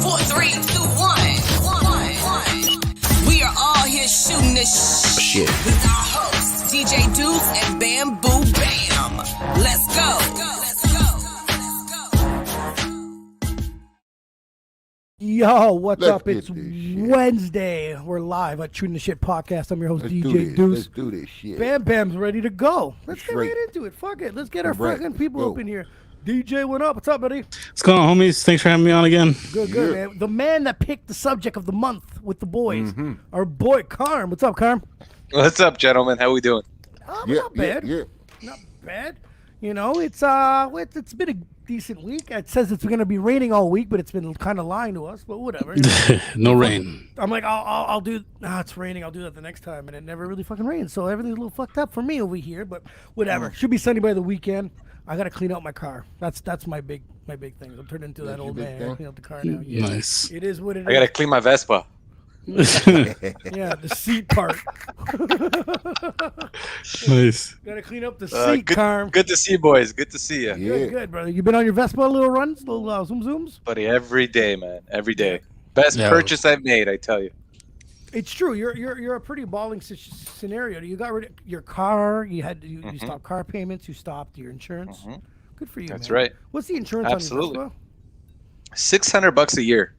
4, 3, 2, 1. We are all here shooting this shit with our hosts, DJ Deuce and Bamboo Bam. Let's go. Yo, what's up? It's Wednesday. We're live at Shooting the Shit Podcast. I'm your host, DJ Deuce. Let's do this shit. Bam Bam's ready to go. Let's get right into it. Fuck it. Let's get our fucking people up in here. DJ, what up? What's up, buddy? What's going on, homies? Thanks for having me on again. Good, man. The man that picked the subject of the month with the boys, our boy Carm. What's up, Carm? What's up, gentlemen? How we doing? Not bad. Not bad. You know, it's been a decent week. It says it's going to be raining all week, but it's been kind of lying to us. But whatever. No rain. I'm like, I'll do. It's raining. I'll do that the next time, and it never really fucking rains. So everything's a little fucked up for me over here. But whatever. Should be sunny by the weekend. I got to clean out my car. That's my big thing. I'm turning into that old man. I clean out the car now. Yeah. Nice. It is what it is. I gotta clean my Vespa. Yeah, the seat part. Nice. Gotta clean up the seat, Carm. Good to see you, boys. Good to see you. Good, brother. You been on your Vespa little runs, little zoom zooms? Buddy, every day, man. Every day. Best purchase I've made, I tell you. It's true. You're a pretty balling scenario. You got rid of your car. You stopped car payments. You stopped your insurance. Good for you. That's man. right. What's the insurance Absolutely. on your Vespa? $600 a year.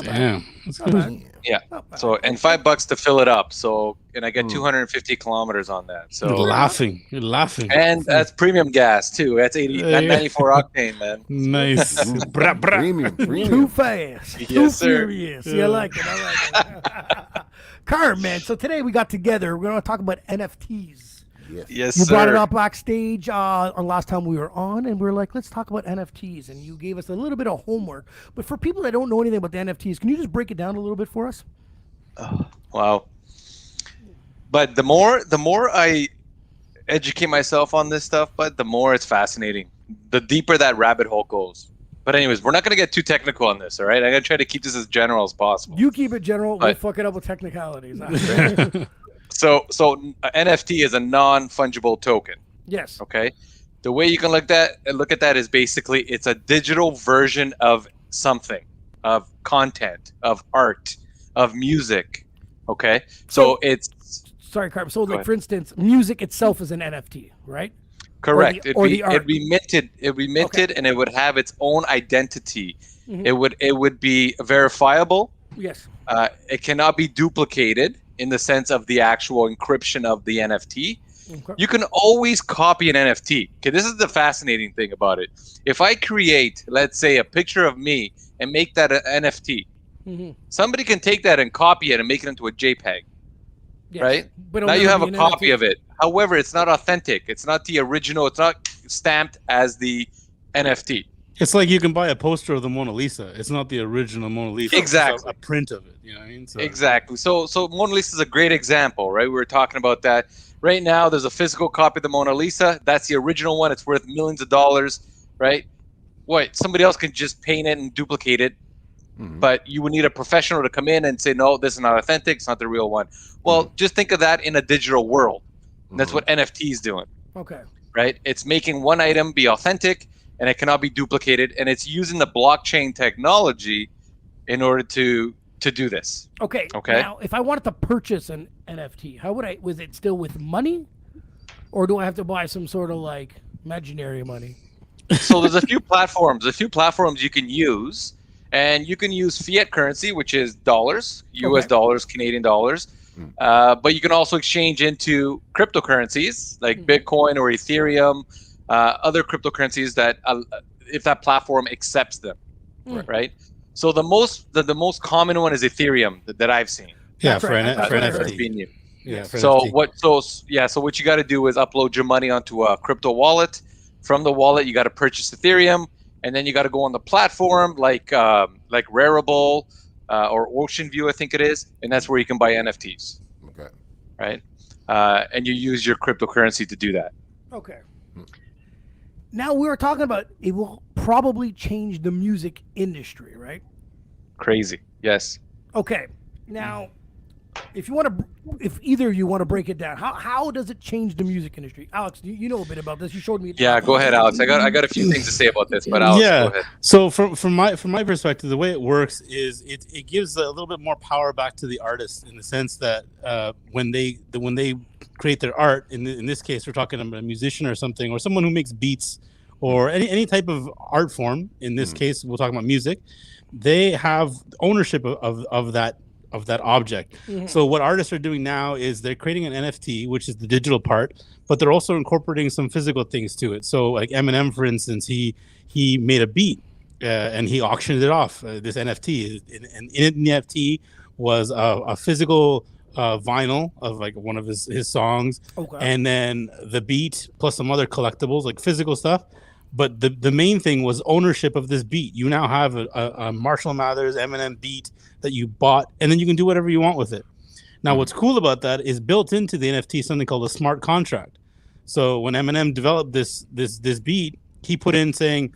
Damn. That's Not good. bad. Yeah. Not bad. So and $5 to fill it up. So and I get 250 kilometers on that. You're So laughing. You're laughing. and that's premium gas too. That's 94 octane, man. Nice. Bra, bra. Premium. Too fast. Yes, Too sir. furious. Yeah, I like it. Carm, man. So today we got together. We're going to talk about NFTs. Yes, You sir. brought it up backstage on last time we were on, and we were like, let's talk about NFTs. And you gave us a little bit of homework. But for people that don't know anything about the NFTs, can you just break it down a little bit for us? Wow. But the more I educate myself on this stuff, but the more it's fascinating. The deeper that rabbit hole goes. But anyways, we're not going to get too technical on this, all right? I'm going to try to keep this as general as possible. You keep it general. We'll But- fuck it up with technicalities. So NFT is a non-fungible token, Yes. okay? The way you can look at that is basically it's a digital version of something, of content, of art, of music, okay? So it's Sorry, Carm. So, like, ahead. for instance, music itself is an NFT, right? correct. Or the art. It'd be minted, and it would have its own identity. Mhm. It would be verifiable. Yes. It cannot be duplicated in the sense of the actual encryption of the NFT. Okay. You can always copy an NFT. Okay, this is the fascinating thing about it. If I create, let's say, a picture of me and make that an NFT, somebody can take that and copy it and make it into a JPEG, Yes. right? But Now you have a copy of it. However, it's not authentic. It's not the original. It's not stamped as the NFT. It's like you can buy a poster of the Mona Lisa. It's not the original Mona Lisa. Exactly. It's a print of it. You know what I mean? So, Exactly. So Mona Lisa is a great example, right? We were talking about that. Right now, there's a physical copy of the Mona Lisa. That's the original one. It's worth millions of dollars, right? What? Somebody else can just paint it and duplicate it, but you would need a professional to come in and say, no, this is not authentic. It's not the real one. Well, just think of that in a digital world. And that's what NFT is doing, Okay. right? It's making one item be authentic, and it cannot be duplicated, and it's using the blockchain technology in order to do this. Okay. Okay. Now, if I wanted to purchase an NFT, how would I? Was it still with money, or do I have to buy some sort of like imaginary money? So there's a few platforms you can use, and you can use fiat currency, which is dollars, US Okay. dollars, Canadian dollars. But you can also exchange into cryptocurrencies like Bitcoin or Ethereum, other cryptocurrencies that if that platform accepts them, right? So the most common one is Ethereum that I've seen. yeah, That's for, right. an, That's for right. That's NFT. being used. Yeah, for So NFT. what you got to do is upload your money onto a crypto wallet. From the wallet, you got to purchase Ethereum, and then you got to go on the platform like Rarible or Ocean View, I think it is, and that's where you can buy NFTs, Okay. right? And you use your cryptocurrency to do that. Okay. Now we were talking about it will probably change the music industry, right? Crazy, yes. Okay. Now, if either of you want to break it down, how does it change the music industry? Alex, you know a bit about this. You showed me. Yeah, go ahead, Alex. I got a few things to say about this, but Alex, go ahead. So from my perspective, the way it works is it gives a little bit more power back to the artist in the sense that when they create their art, in this case, we're talking about a musician or something, or someone who makes beats, or any type of art form. In this case, we're talking about music. They have ownership of that object. So what artists are doing now is they're creating an NFT, which is the digital part, but they're also incorporating some physical things to it. So like Eminem, for instance, he made a beat and he auctioned it off. This NFT, and in the NFT was a physical vinyl of like one of his songs, and then the beat plus some other collectibles, like physical stuff. But the main thing was ownership of this beat. You now have a Marshall Mathers Eminem beat that you bought, and then you can do whatever you want with it. Now, what's cool about that is built into the NFT something called a smart contract. So when Eminem developed this beat, he put in saying,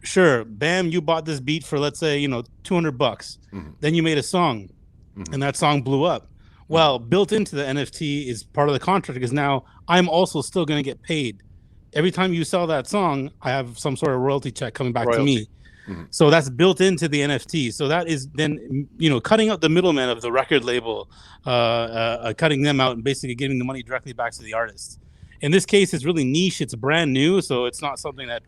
"Sure, Bam, you bought this beat for, let's say, $200. Then you made a song, and that song blew up. Well, built into the NFT is part of the contract because now I'm also still going to get paid. Every time you sell that song, I have some sort of royalty check coming back to me." So that's built into the NFT. So that is then, cutting out the middleman of the record label, cutting them out and basically giving the money directly back to the artist. In this case, it's really niche. It's brand new, so it's not something that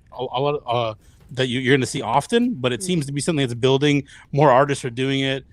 that you're going to see often. But it seems to be something that's building. More artists are doing it.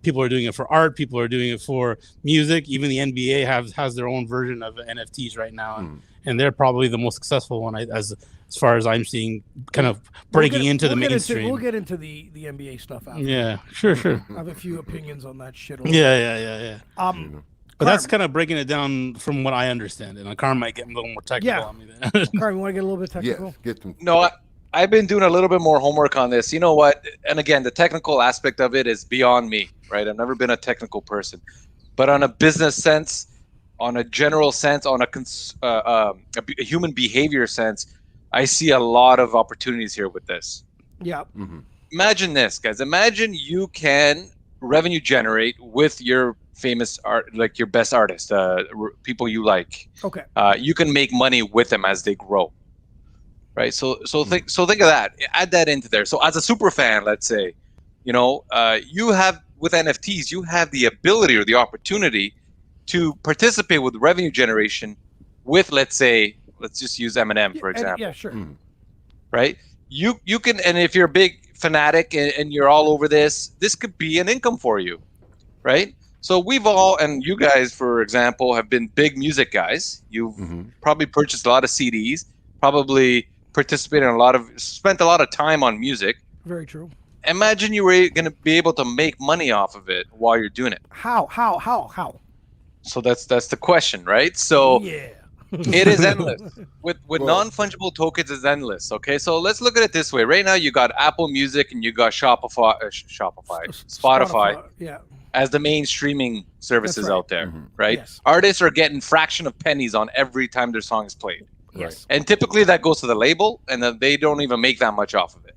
People are doing it for art. People are doing it for music. Even the NBA has their own version of NFTs right now, and they're probably the most successful one as far as I'm seeing, kind of breaking into the mainstream. We'll get into the NBA stuff after. Yeah, sure. I have a few opinions on that shit. Yeah. But that's kind of breaking it down from what I understand. And Carm might get a little more technical on me then. Carm, you want to get a little bit technical? No, I've been doing a little bit more homework on this. You know what? And again, the technical aspect of it is beyond me, right? I've never been a technical person. But on a business sense, on a general sense, on a human behavior sense, I see a lot of opportunities here with this. Yeah. Imagine this, guys. Imagine you can revenue generate with your famous art, like your best artist, people you like. Okay. You can make money with them as they grow. Right. So think of that. Add that into there. So as a super fan, let's say, you have with NFTs, you have the ability or the opportunity to participate with revenue generation with, let's just use Eminem for example. Yeah, sure. Right. You can, and if you're a big fanatic and you're all over this could be an income for you. Right. So we've all, and you guys, for example, have been big music guys. You've probably purchased a lot of CDs, probably participated in spent a lot of time on music. Very true. Imagine you were going to be able to make money off of it while you're doing it. How? So that's the question, right? So yeah. It is endless. With non-fungible tokens, it's endless. Okay, so let's look at it this way. Right now, you got Apple Music and you got Spotify, yeah, as the main streaming services out there, right? Yes. Artists are getting fraction of pennies on every time their song is played. Yes. And typically that goes to the label, and then they don't even make that much off of it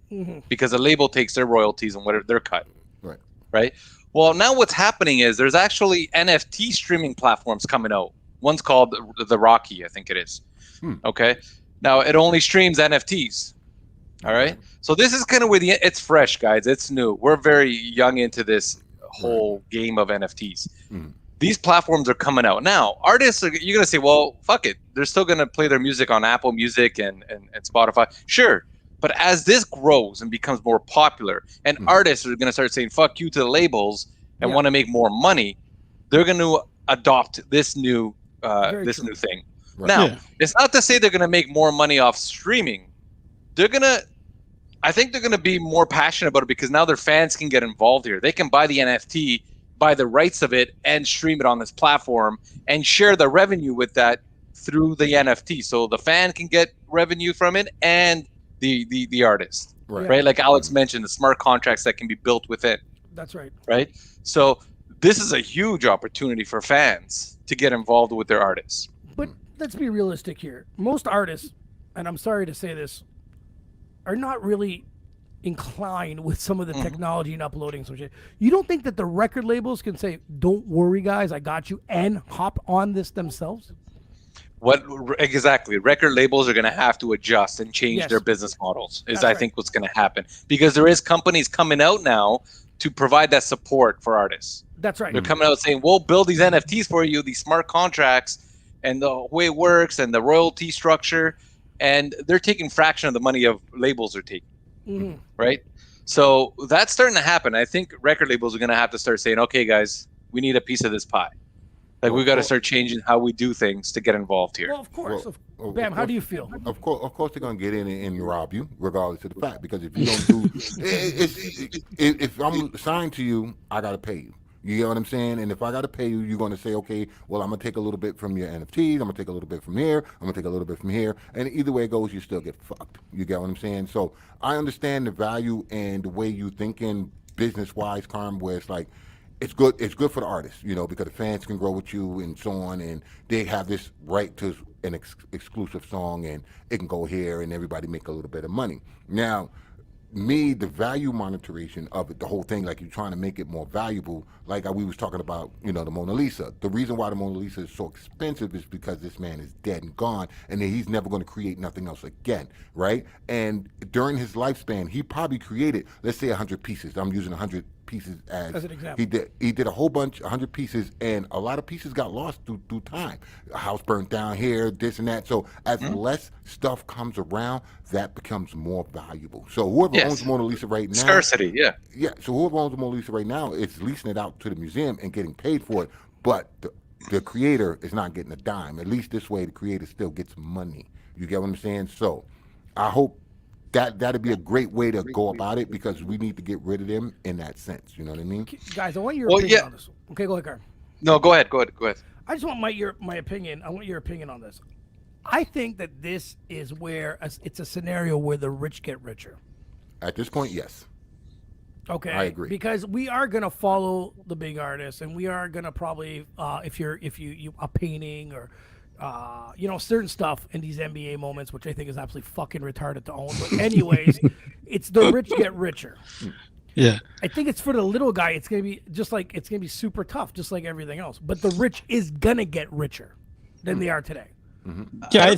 because the label takes their royalties and whatever their cut. Right. Well, now what's happening is there's actually NFT streaming platforms coming out. One's called the Rocky, I think it is. Okay. Now it only streams NFTs. All right. So this is kind of where it's fresh, guys. It's new. We're very young into this whole game of NFTs. These platforms are coming out now. Artists, you're gonna say, well, fuck it. They're still gonna play their music on Apple Music and Spotify. Sure. But as this grows and becomes more popular, and artists are gonna start saying "fuck you" to the labels and want to make more money, they're gonna adopt this new new thing. Now, it's not to say they're gonna make more money off streaming. I think they're gonna be more passionate about it because now their fans can get involved here. They can buy the NFT, buy the rights of it, and stream it on this platform and share the revenue with that through the NFT. So the fan can get revenue from it and the artist, right? Like Alex mentioned, the smart contracts that can be built within. That's right. Right. So this is a huge opportunity for fans to get involved with their artists. But let's be realistic here. Most artists, and I'm sorry to say this, are not really inclined with some of the technology and uploading some shit. You don't think that the record labels can say, "Don't worry, guys, I got you," and hop on this themselves? What exactly? Record labels are going to have to adjust and change Yes. their business models. That's I right. think what's going to happen, because there is companies coming out now to provide that support for artists. That's right. They're coming out saying, "We'll build these NFTs for you, these smart contracts, and the way it works, and the royalty structure," and they're taking fraction of the money of labels are taking. Mhm. Right? So that's starting to happen. I think record labels are going to have to start saying, "Okay, guys, we need a piece of this pie. Like we got to start changing how we do things to get involved here." Well, of course. Well, Bam, of how course- do you feel? Of course, they're gonna get in and rob you, regardless of the fact. Because if you don't do, if I'm signed to you, I gotta pay you. You get what I'm saying? And if I gotta pay you, you're gonna say, okay, well, I'm gonna take a little bit from your NFTs. I'm gonna take a little bit from here. I'm gonna take a little bit from here. And either way it goes, you still get fucked. You get what I'm saying? So I understand the value and the way you thinking business-wise, Carm, where it's like, it's good. It's good for the artists, because the fans can grow with you and so on, and they have this right to an exclusive song, and it can go here, and everybody make a little bit of money. Now, the value monetization of it, the whole thing, like you're trying to make it more valuable. Like we was talking about, the Mona Lisa. The reason why the Mona Lisa is so expensive is because this man is dead and gone, and he's never going to create nothing else again, right? And during his lifespan, he probably created, let's say, 100 pieces. I'm using 100 pieces as an example. He did a whole bunch, 100 pieces, and a lot of pieces got lost through time. A house burnt down here, this and that. So as less stuff comes around, that becomes more valuable. So whoever owns Mona Lisa right now, Scarcity, yeah. yeah. So whoever owns the Mona Lisa right now is leasing it out to the museum and getting paid for it, but the creator is not getting a dime. At least this way, the creator still gets money. You get what I'm saying? So I hope that'd be a great way to go about it, because we need to get rid of them in that sense. You know what I mean? Guys, I want your opinion on this. Okay, go ahead, Carm. No, go ahead. I just want my opinion. I want your opinion on this. I think that this is where it's a scenario where the rich get richer. At this point, yes. Okay, I agree. Because we are gonna follow the big artists, and we are gonna probably if you a painting or certain stuff in these NBA moments, which I think is absolutely fucking retarded to own. But anyways, it's the rich get richer. Yeah. I think it's for the little guy. It's gonna be super tough, just like everything else. But the rich is gonna get richer than they are today. Yeah,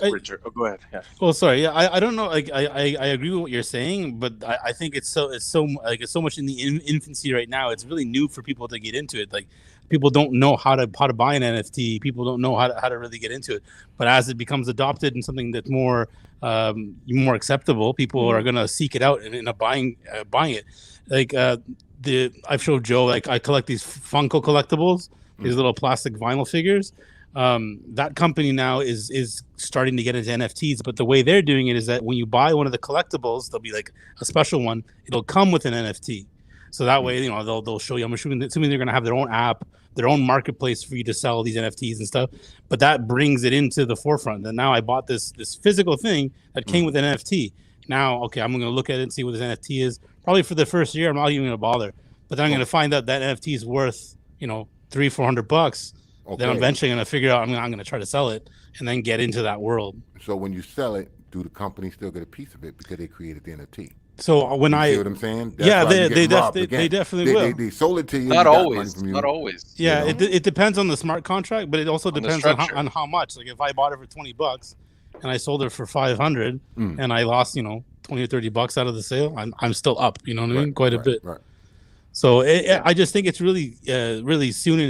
Richard. Oh, go ahead. Yeah. Well, sorry. Yeah, I don't know. Like, I agree with what you're saying, but I think it's so much in the infancy right now. It's really new for people to get into it. Like, people don't know how to buy an NFT. People don't know how to really get into it. But as it becomes adopted and something that's more acceptable, people are gonna seek it out and buying it. Like I've showed Joe. Like, I collect these Funko collectibles, these little plastic vinyl figures. That company now is starting to get into NFTs, but the way they're doing it is that when you buy one of the collectibles, there'll be like a special one. It'll come with an NFT, so that way they'll show you. I'm assuming they're gonna have their own app, their own marketplace for you to sell these NFTs and stuff. But that brings it into the forefront. And now I bought this physical thing that came with an NFT. Now, okay, I'm gonna look at it and see what this NFT is. Probably for the first year, I'm not even gonna bother. But then I'm gonna find out that NFT is worth $300-400. Okay. Then eventually I'm going to figure out I'm going to try to sell it and then get into that world. So when you sell it, do the company still get a piece of it because they created the NFT? So when You see what I'm saying? That's yeah, why you're they getting robbed definitely again. will. They sold it to you. Not you got always. money from you. Not always. Yeah, it depends on the smart contract, but it also On the depends structure. on how much. Like, if I bought it for $20 and I sold it for $500 and I lost, $20 or $30 out of the sale, I'm still up. You know what I mean? Quite a bit. Right. So I just think it's really really soon in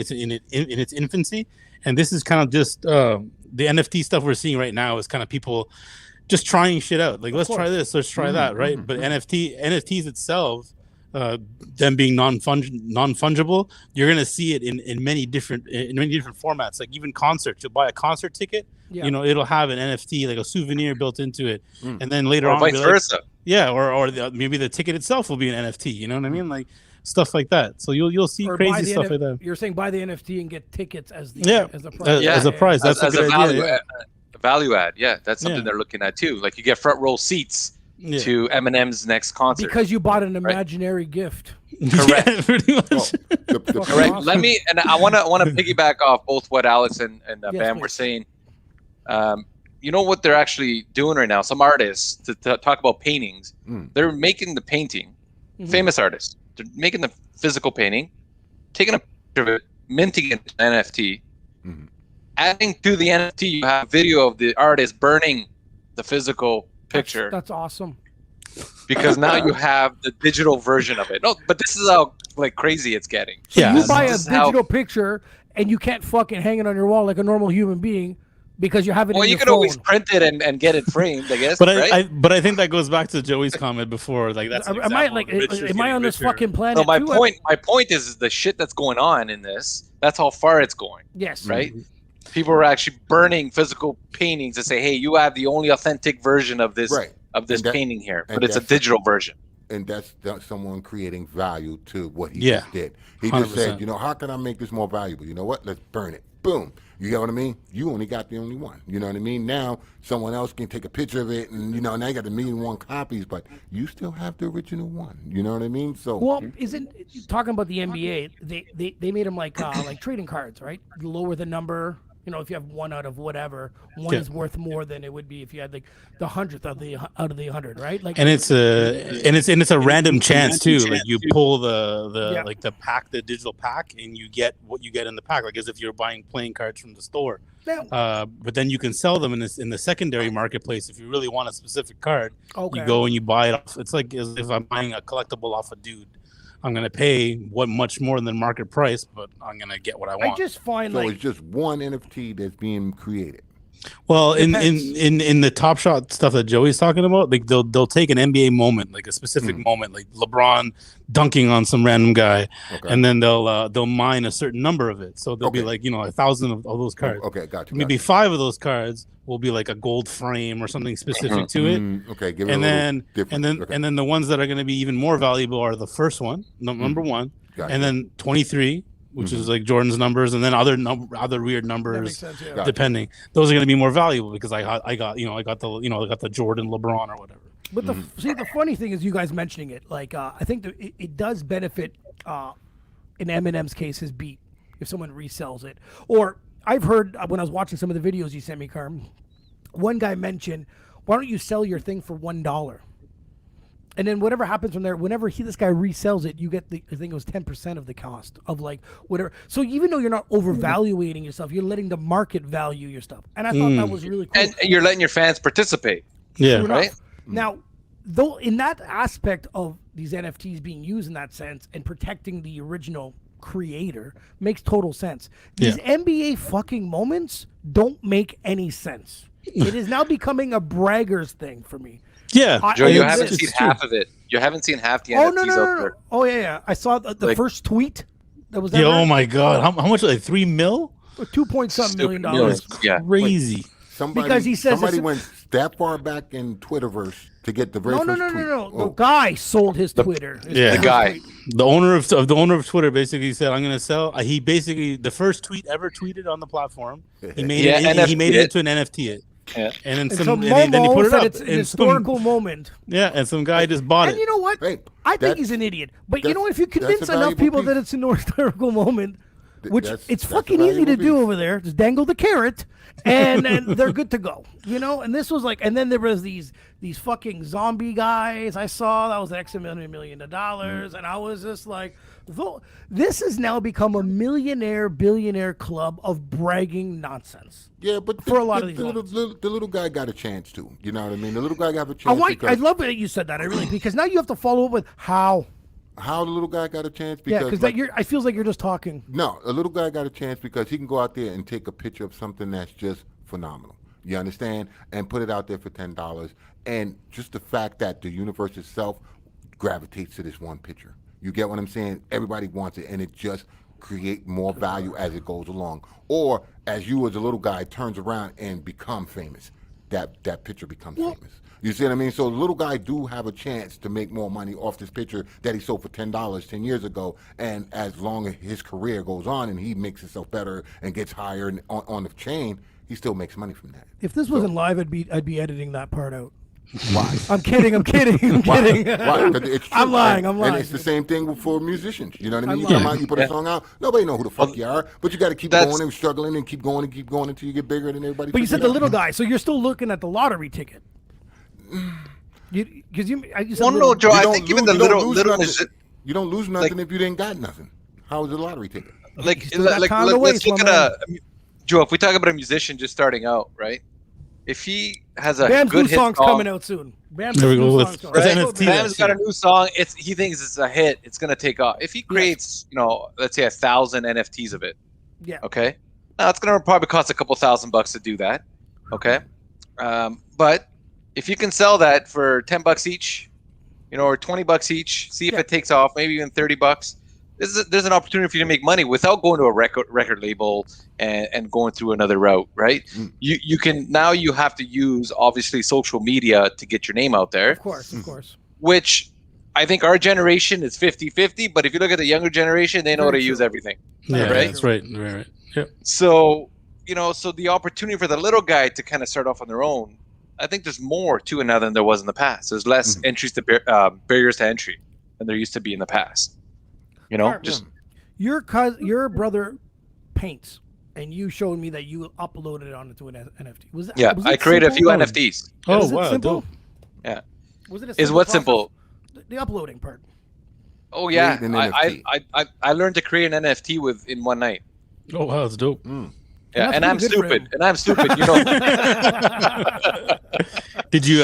its infancy, and this is kind of just the NFT stuff we're seeing right now is kind of people just trying shit out. Like, let's try this, let's try that, right? But NFTs itself, them being non-fungible, you're gonna see it in many different formats. Like, even concerts, you'll buy a concert ticket, it'll have an NFT, like a souvenir built into it, and then later on, vice versa. Yeah, or maybe the ticket itself will be an NFT. You know what I mean? Like, stuff like that. So you'll see Or crazy stuff like that. You're saying buy the NFT and get tickets as the prize. As a prize. That's a good idea. Value add. Yeah, that's something they're looking at too. Like, you get front row seats to Eminem's next concert Because you bought an imaginary gift. Correct. Yeah, pretty much. Correct. Let me, and I want to piggyback off both what Alex and Yes, Bam were please. saying. you know what they're actually doing right now? Some artists, to talk about paintings, they're making the painting, famous artists. They're making the physical painting, taking a picture of it, minting it to NFT, adding to the NFT, you have a video of the artist burning the physical picture. That's awesome. Because now you have the digital version of it. No, but this is how like crazy it's getting. So Yeah. you buy a This is how- digital picture and you can't fucking hang it on your wall like a normal human being because you have it Well, in you your could phone. always print it and get it framed, I guess. But right? I think that goes back to Joey's comment before. Like that's an am I example like of rich just am I getting on this richer. fucking planet? No, my too? point is the shit that's going on in this. That's how far it's going, Yes. right? People are actually burning physical paintings to say, "Hey, you have the only authentic version of this Right. of this And that- painting here, and but it's a that's- digital version." And that's someone creating value to what he Yeah. just did. He just 100%. said, you know, how can I make this more valuable? You know what? Let's burn it. Boom. You get what I mean? You only got the only one. You know what I mean? Now someone else can take a picture of it, and you know, now you got the 1,000,001 copies, but you still have the original one. You know what I mean? So Well, isn't talking about the NBA? They made them like trading cards, right? You lower the number. You know, if you have one out of whatever, one Yeah. is worth more than it would be if you had like the 100th out of the 100, right? Like, And it's a random chance too. Like you pull the Yeah. like the pack, the digital pack, and you get what you get in the pack. Like as if you're buying playing cards from the store. now, But then you can sell them in the secondary marketplace if you really want a specific card. okay. You go and you buy it off. It's like as if I'm buying a collectible off a dude. I'm gonna pay much more than market price, but I'm gonna get what I want. I just find so like it's just one NFT that's being created. Well, in Depends. the Top Shot stuff that Joey's talking about, like they'll take an NBA moment, like a specific moment, like LeBron dunking on some random guy, Okay. and then they'll mine a certain number of it. So there'll be Okay. like 1,000 of those cards. Okay, gotcha. Maybe 5 of those cards will be like a gold frame or something specific to it. Okay, give it And a little then different. Okay. and then the ones that are going to be even more valuable are the first one, number one, Gotcha. and then 23, which is like Jordan's numbers, and then other weird that makes numbers sense. Yeah. Got- depending. Those are going to be more valuable because I got the Jordan LeBron or whatever. But see, the funny thing is you guys mentioning it. Like, I think that it does benefit, in Eminem's case, his beat if someone resells it. Or I've heard when I was watching some of the videos you sent me, Carm, one guy mentioned, "Why don't you sell your thing for $1?" And then whatever happens from there, whenever this guy resells it, you get I think it was 10% of the cost of like whatever. So even though you're not overvaluating yourself, you're letting the market value your stuff. And I thought that was really cool. And you're letting your fans participate. Yeah. True enough. right? Now, though, in that aspect of these NFTs being used in that sense and protecting the original creator makes total sense. These NBA fucking moments don't make any sense. It is now becoming a braggers thing for me. Yeah. Joe, you It's- haven't it's seen true. half of it. You haven't seen half the Oh NFTs no, no, out no, no. there. Oh yeah. I saw the Like- first tweet. That was Yeah, oh my God. How much? Like 3 mil? $2.something million. Millions. Yeah. Crazy. Somebody, Because he says somebody it's- went that far back in Twitterverse to get the very No, first no, no, tweet. no, no. Oh, The guy sold his Twitter. His Yeah. The first guy. tweet. The owner of Twitter basically said, "I'm going to sell." He basically the first tweet ever tweeted on the platform. He made Yeah, he NFT made it. it into an NFT. Yeah. And then And some, so and then he Momo put it said up. it's an and historical moment. and some guy just bought And it. you know what? Hey, I think that's- he's an idiot. But you that's- know what? If you that's a convince enough valuable people piece. that it's an historical moment, which that's- it's that's a fucking easy to valuable do piece. over there, just dangle the carrot, and they're good to go. You know. And this was like, and then there was these fucking zombie guys I saw. That was X $1 million, and I was just like, this has now become a billionaire club of bragging nonsense. Yeah, but For a lot of these the moments. little guy got a chance too. You know what I mean? The little guy got a chance. I because love that you said that. I really because now you have to follow up with how. how the little guy got a chance? Yeah, Because because I feels like you're just talking. no, a little guy got a chance because he can go out there and take a picture of something that's just phenomenal. You understand? And put it out there for $10. And just the fact that the universe itself gravitates to this one picture. You get what I'm saying? Everybody wants it, and it just create more value as it goes along. Or as you as a little guy turns around and become famous, that picture becomes famous. You see what I mean? So the little guy do have a chance to make more money off this picture that he sold for $10 10 years ago. And as long as his career goes on and he makes himself better and gets higher on the chain, he still makes money from that. If this wasn't live, I'd be editing that part out. Why? I'm kidding. Why? 'Cause it's true. I'm lying. And it's the same thing for musicians. You know what I mean? You lying. come out, you put a song out, nobody know who the fuck you are, but you got to keep That's- going and struggling and keep going until you get bigger than everybody. But you said figures the it out. little guy, so you're still looking at the lottery ticket. Because you said Well, little- no, Joe. You I don't think even lose- the you don't little lose little nothing. is You don't lose nothing if you didn't got nothing. How is a lottery ticket? like still got time to let's waste, look my at Joe. If we talk about a musician just starting out, right? If he has a Bam's good new hit song's song, coming out soon. Bam's There we new go. song's coming Let's out. NFT Bam's that got a new song. He thinks it's a hit. It's gonna take off. If he creates, let's say 1,000 NFTs of it, Yeah. okay, now it's gonna probably cost a couple $1,000 to do that, okay, but if you can sell that for $10 each, or $20 each, see if Yeah. it takes off, maybe even $30. There's an opportunity for you to make money without going to a record label and going through another route, right? You can now. You have to use obviously social media to get your name out there, Of course. which I think our generation is 50-50, but if you look at the younger generation, they know how to Very use true. everything. Yeah, Right? that's right. Right. Yep. So, so the opportunity for the little guy to kind of start off on their own, I think there's more to it now than there was in the past. There's less entries to barriers to entry than there used to be in the past. Alright, your brother paints, and you showed me that you uploaded it onto an NFT. Was that? Yeah, was I it created a simple? few NFTs. Oh Was it wow, simple? dope. Yeah. Was it a Is simple what process? simple? The uploading part. Oh yeah, Create an I, NFT. I learned to create an NFT in one night. Oh wow, that's dope. Yeah, that's and I'm pretty good for him. stupid. And I'm stupid. Did you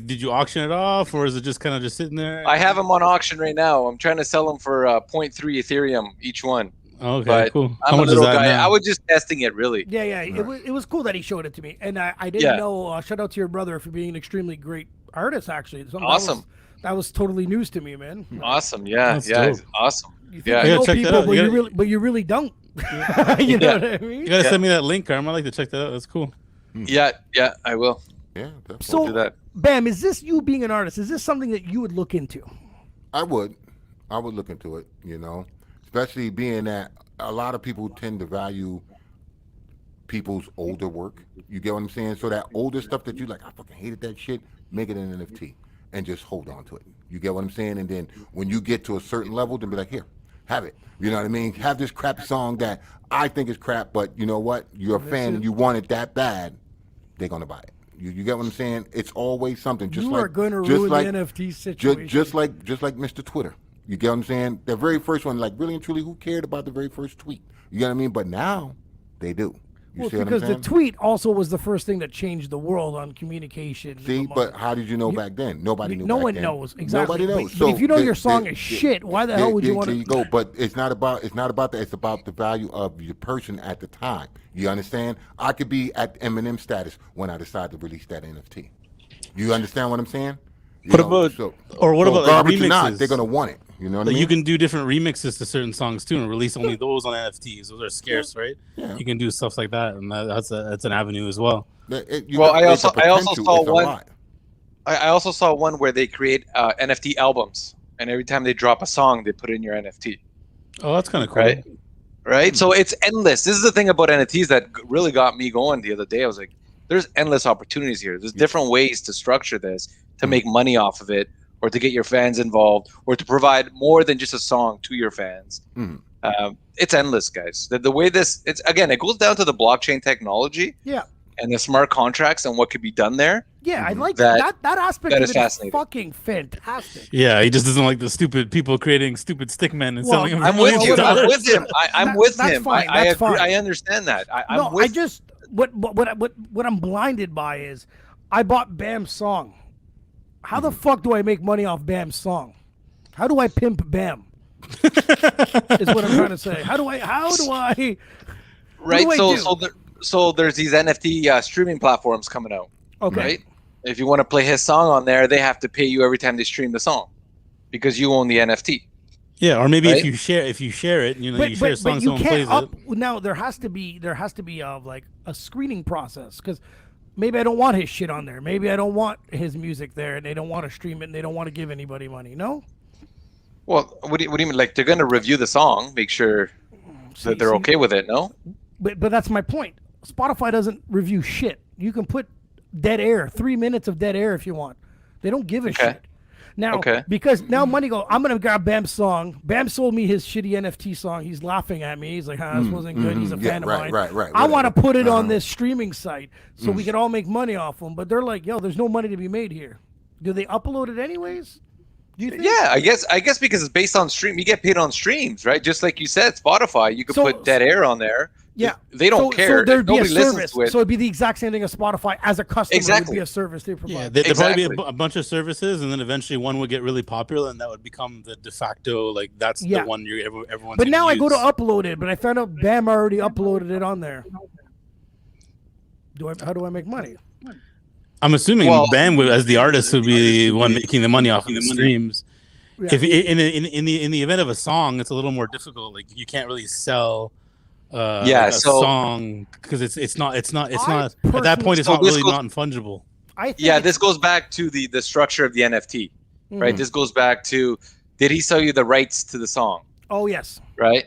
did you auction it off, or is it just kind of just sitting there? I have them on auction right now. I'm trying to sell them for 0.3 Ethereum each one. Okay, But cool. I'm How a much is little that guy. now? I was just testing it, really. Yeah. It was cool that he showed it to me, and I didn't Yeah. know. Shout out to your brother for being an extremely great artist. Actually, Something Awesome. That was totally news to me, man. Awesome. Yeah. That's Yeah. dope. Awesome. You think Yeah. you Yeah, know check that people, out. but you really don't. You know what I mean? You gotta send me that link, Carm. I'd like to check that out. That's cool. Yeah. I will. Yeah, definitely. So, do that. Bam, is this you being an artist? Is this something that you would look into? I would look into it, especially being that a lot of people tend to value people's older work. You get what I'm saying? So that older stuff that you like, I fucking hated that shit, make it an NFT and just hold on to it. You get what I'm saying? And then when you get to a certain level, then be like, here, have it. You know what I mean? Have this crappy song that I think is crap, but you know what? You're a fan and you want it that bad, they're gonna buy it. You get what I'm saying? It's always something. Just You like are going to just ruin like, the NFT situation. Just like Mr. Twitter. You get what I'm saying? The very first one, like really and truly, who cared about the very first tweet? You get what I mean? But now they do. You Well, see what I'm because the saying? tweet also was the first thing that changed the world on communication. See, but how did you know back then? Nobody knew. No back one then. knows exactly. Nobody knows. But if you know your song is shit, why the hell would you want There to? you go. But it's not about that. It's about the value of your person at the time. You understand? I could be at Eminem status when I decide to release that NFT. You understand what I'm saying? What about garbage or not? remixes? They're gonna want it. You know what I Like mean? you can do different remixes to certain songs too, and release only those on NFTs. Those are scarce, right? Yeah. You can do stuff like that, and that's an avenue as well. I also saw it's a one. lot. I also saw one where they create NFT albums, and every time they drop a song, they put in your NFT. Oh, that's kind of cool. Right. So it's endless. This is the thing about NFTs that really got me going the other day. I was like, there's endless opportunities here. There's different ways to structure this to make money off of it, or to get your fans involved, or to provide more than just a song to your fans. It's endless, guys. The way it goes down to the blockchain technology. Yeah. And the smart contracts and what could be done there. Yeah, I like That aspect that of is it. fascinating. Fucking fantastic. Yeah, he just doesn't like the stupid people creating stupid stickmen and Well, selling them. I'm for with millions you. of I'm dollars. with him. I'm with That's him. fine. I That's agree. fine. I understand that. I just what I'm blinded by is I bought Bam's song. How the fuck do I make money off Bam's song? How do I pimp Bam? Is what I'm trying to say. How do I? Right. What do I do? So there's these NFT streaming platforms coming out. Okay. Right. If you want to play his song on there, they have to pay you every time they stream the song, because you own the NFT. Yeah, or maybe Right? if you share it, you share a song, you someone plays can't it. Now there has to be like a screening process, because maybe I don't want his shit on there. Maybe I don't want his music there, and they don't want to stream it, and they don't want to give anybody money. No. Well, what do you mean? Like, they're going to review the song, make sure that they're okay with it. No. But that's my point. Spotify doesn't review shit. You can put dead air, 3 minutes of dead air if you want. They don't give a shit. Now, Okay. because now money go, I'm going to grab Bam's song. Bam sold me his shitty NFT song. He's laughing at me. He's like, this wasn't good. He's a fan of mine. Right. I want to put it on this streaming site so we can all make money off them. But they're like, yo, there's no money to be made here. Do they upload it anyways? Do you think? Yeah, I guess because it's based on stream, you get paid on streams, right? Just like you said, Spotify, you could put dead air on there. Yeah, they don't care. So there'd if be a nobody listens service. to it. So it'd be the exact same thing as Spotify as a customer. Exactly. Would be a service they provide. Yeah, there'd probably be a bunch of services, and then eventually one would get really popular, and that would become the de facto, like that's the one everyone's. But now use. I go to upload it, but I found out Bam already uploaded it on there. How do I make money? I'm assuming Bam, as the artist, would be the one making the money off of the streams. Yeah. If in the event of a song, it's a little more difficult. Like you can't really sell a song because it's not at that point it's not really non-fungible. This goes back to the structure of the NFT, right? This goes back to, did he sell you the rights to the song? Oh yes. Right.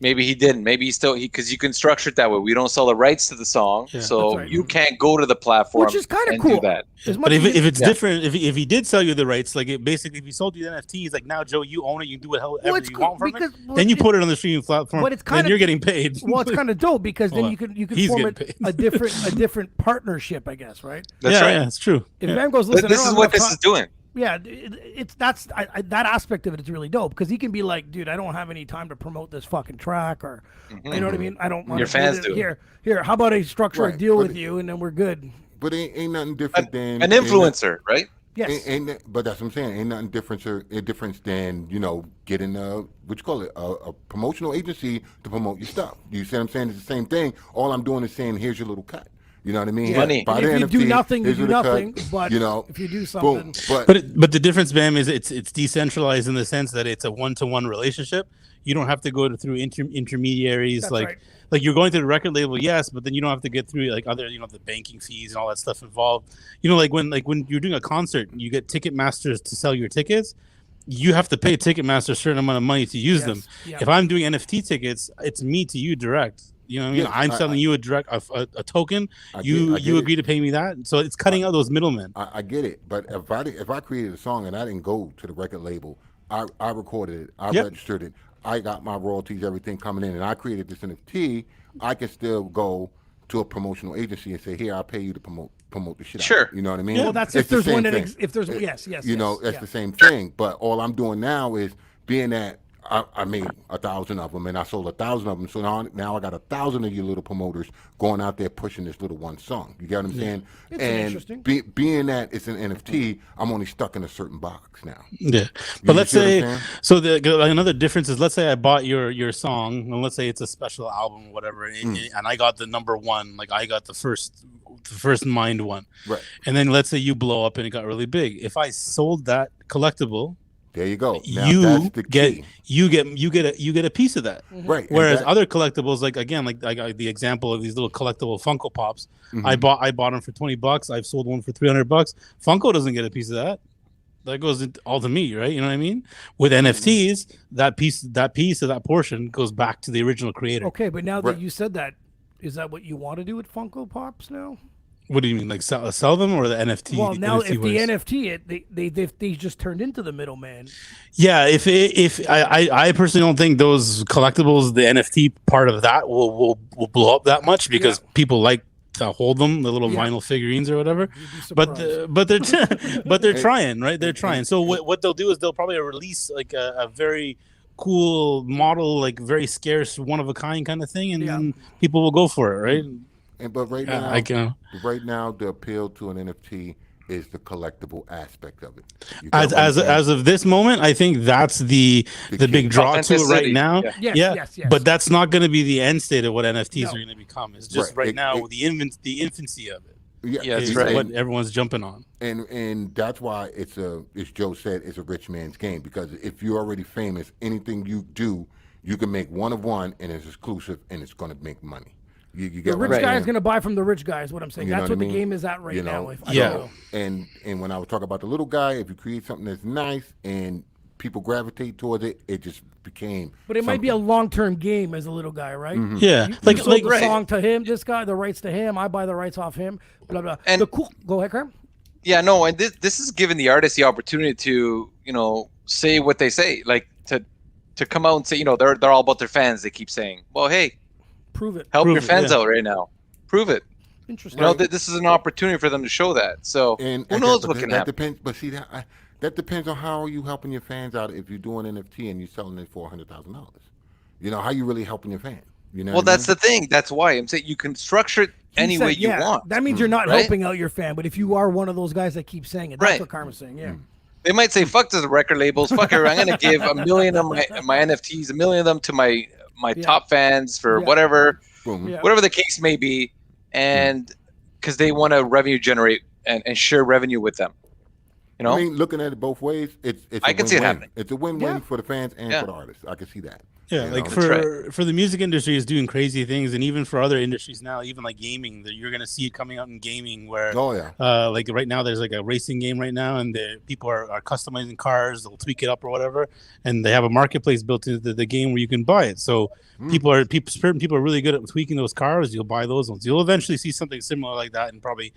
Maybe he didn't. Maybe he still because you can structure it that way. We don't sell the rights to the song, so you can't go to the platform, which is kind of and cool. do that. But if it's different, if he did sell you the rights, like it basically, if he sold you the NFT, he's like, now Joe, you own it, you can do whatever you want from it. Then you put it on the streaming platform, and you're getting paid. Well, it's kind of dope because then you can form a different partnership, I guess, right? That's right. Yeah, it's true. If Bam goes, listen, this is what this is doing. Yeah, that aspect of it is really dope because he can be like, dude, I don't have any time to promote this fucking track, or you know what I mean. I don't want your fans do. Here. How about I structure a deal with you and then we're good. But ain't nothing different than an influencer, right? Yes. But that's what I'm saying. Ain't nothing different than getting a promotional agency to promote your stuff. You see what I'm saying? It's the same thing. All I'm doing is saying, here's your little cut. You know what I mean? Money. If you do nothing, you do nothing. But if you do something, but the difference, Bam, is it's decentralized in the sense that it's a one-to-one relationship. You don't have to go through intermediaries. That's like right. Like you're going to the record label, yes, but then you don't have to get through like other, the banking fees and all that stuff involved. Like when you're doing a concert, you get Ticketmasters to sell your tickets. You have to pay Ticketmaster a certain amount of money to use them. Yeah. If I'm doing NFT tickets, it's me to you direct. You know what I mean? I'm selling you a token. You agree to pay me that. So it's cutting out those middlemen. I get it, but if I created a song and I didn't go to the record label, I recorded it, I registered it, I got my royalties, everything coming in, and I created this NFT, I can still go to a promotional agency and say, here, I'll pay you to promote the shit sure. out. You know what I mean? Yeah, well, that's if there's one that if there's yes. That's the same thing. But all I'm doing now is being that I made 1,000 of them and I sold 1,000 of them. So now I got 1,000 of you little promoters going out there pushing this little one song. You get what I'm saying? It's and being that it's an NFT, I'm only stuck in a certain box now. Yeah, but let's say so. Another difference is, let's say I bought your song, and let's say it's a special album or whatever, and I got the number one, like I got the first mined one, right? And then let's say you blow up and it got really big. If I sold that collectible, there you go. Now, you get a piece of that, right? Whereas other collectibles, like I got the example of these little collectible Funko Pops. I bought them for $20. I've sold one for $300. Funko doesn't get a piece of that. That goes all to me, right? You know what I mean? With NFTs, that piece of that portion goes back to the original creator. Okay, but now that you said that, is that what you want to do with Funko Pops now? What do you mean, like sell them or the NFT? Well, now NFT if the NFT, they just turned into the middleman. Yeah, if I personally don't think those collectibles, the NFT part of that will blow up that much because people like to hold them, the little vinyl figurines or whatever. But they're trying, right? They're trying. So what they'll do is they'll probably release like a very cool model, like very scarce, one of a kind kind of thing, and then people will go for it, right? But right now, the appeal to an NFT is the collectible aspect of it. As of this moment, I think that's the big draw to it right now. Yeah. Yes. But that's not going to be the end state of what NFTs are going to become. It's just now the infancy of it. Yeah, that's right. What everyone's jumping on, and that's why it's as Joe said, it's a rich man's game. Because if you're already famous, anything you do, you can make one of one, and it's exclusive, and it's going to make money. You get the rich guy is going to buy from the rich guy is what I'm saying. That's what the game is at right now. And when I was talking about the little guy, if you create something that's nice and people gravitate towards it, it just became. But it might be a long-term game as a little guy, right? Yeah, You like sold the right. song to him, this guy, the rights to him. I buy the rights off him. Blah blah. And- Go ahead, Carm. Yeah, no, and this is giving the artist the opportunity to, say what they say, like to come out and say, they're all about their fans. They keep saying, well, hey, Prove it. help Prove your it, fans yeah. out right now. Prove it. Interesting. This is an opportunity for them to show that. So And who knows what can that happen? depends. But see that depends on how are you helping your fans out. If you're doing NFT and you're selling it for $100,000, how you really helping your fan? Well, what I that's mean? the thing. That's why I'm saying you can structure it any way you want. That means you're not Right? helping out your fan, but if you are one of those guys that keep saying it, that's Right. what Carmen's saying. Yeah. They might say, "Fuck to the record labels. Fuck it. I'm going to give 1 million of my NFTs, 1 million of them to my top fans for Yeah. whatever, Boom. Yeah. whatever the case may be, and because they want to revenue generate and share revenue with them. I mean, looking at it both ways, it's I a can see it win-win. happening. It's a win-win Yeah. for the fans and Yeah. for the artists. I can see that. Yeah, You like know? for the music industry is doing crazy things, and even for other industries now, even like gaming, that you're gonna see it coming out in gaming, where Oh yeah. like right now there's like a racing game right now, and the people are customizing cars, they'll tweak it up or whatever, and they have a marketplace built into the game where you can buy it. So certain people are really good at tweaking those cars. You'll buy those ones. You'll eventually see something similar like that in probably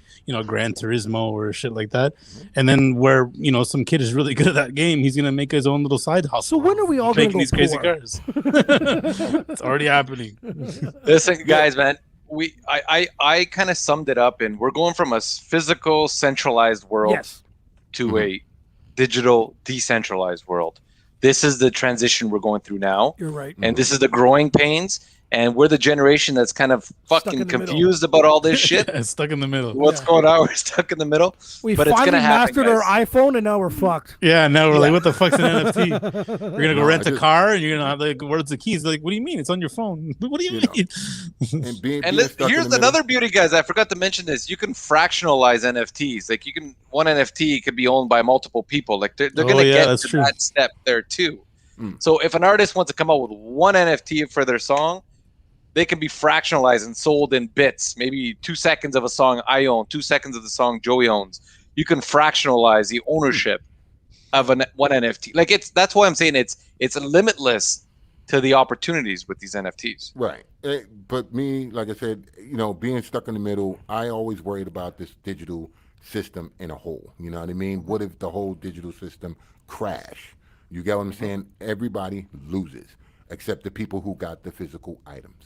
Gran Turismo or shit like that. And then where some kid is really good at that game, he's gonna make his own little side hustle. So when are we all going making to go these crazy poor? cars? It's already happening. Listen, guys, man. I kind of summed it up, and we're going from a physical, centralized world Yes. to a digital, decentralized world. This is the transition we're going through now, You're right. and this is the growing pains. And we're the generation that's kind of in fucking the middle. confused about all this shit. Stuck in the middle. What's going on? We're stuck in the middle. We but it's finally gonna happen, mastered our guys. iPhone, and now we're fucked. Yeah, now we're like, what the fuck's an NFT? We're gonna go No, rent I a just- car, and you're gonna have like, where's the keys? They're like, what do you mean? It's on your phone. What do you mean? And being And stuck in here's the middle- another beauty, guys. I forgot to mention this. You can fractionalize NFTs. Like one NFT could be owned by multiple people. Like they're Oh, going to yeah, get that's to true. that step there too. Mm. So if an artist wants to come out with one NFT for their song, they can be fractionalized and sold in bits. Maybe 2 seconds of a song I own, 2 seconds of the song Joey owns. You can fractionalize the ownership of one NFT. Like that's why I'm saying it's limitless to the opportunities with these NFTs. Right. But me, like I said, being stuck in the middle, I always worried about this digital system in a whole. You know what I mean? What if the whole digital system crash? You get what I'm saying? Everybody loses, except the people who got the physical items.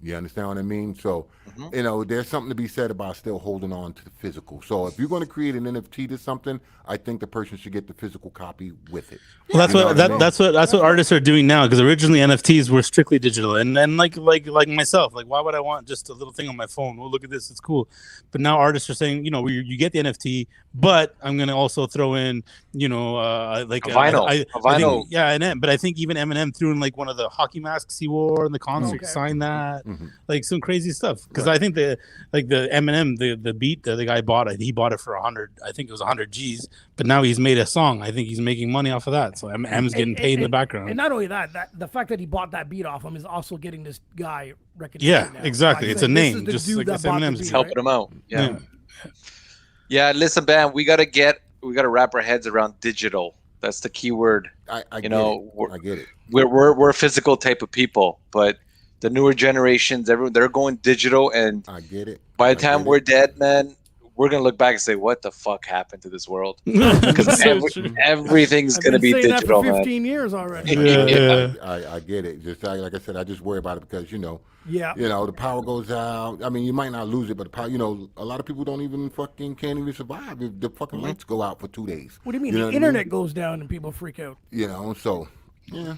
You understand what I mean? So, there's something to be said about still holding on to the physical. So if you're going to create an NFT to something, I think the person should get the physical copy with it. Well, that's You know what what I mean? that's what artists are doing now. Because originally NFTs were strictly digital, and like myself, like why would I want just a little thing on my phone? Oh, look at this, it's cool. But now artists are saying, you get the NFT, but I'm gonna also throw in, like A vinyl. I vinyl. think, yeah, but I think even Eminem threw in like one of the hockey masks he wore in the concert, Okay. signed that, Mhm. like some crazy stuff. Because I think the Eminem the beat that the guy bought, he bought it for 100. I think it was 100 G's. But now he's made a song. I think he's making money off of that. So M's getting paid in the background. And not only that, the fact that he bought that beat off him is also getting this guy recognition. Yeah, now. exactly. Like, It's a this name, is the just dude like that the bought M&Ms. beat, Helping right? them out. Yeah. Listen, man, we got to wrap our heads around digital. That's the key word. I You get know, it. I get it. We're a physical type of people, but the newer generations, they're going digital, and I get it. by I the time get we're it. dead, man, we're gonna look back and say, "What the fuck happened to this world?" Because So true. everything's I've gonna been be saying digital, that for man. 15 years already. Yeah. I get it. Just like I said, I just worry about it because Yeah. the power goes out. I mean, you might not lose it, but the power, a lot of people don't even can't even survive if the fucking lights go out for 2 days. What do you mean? know The what I internet goes down and people freak out. So yeah.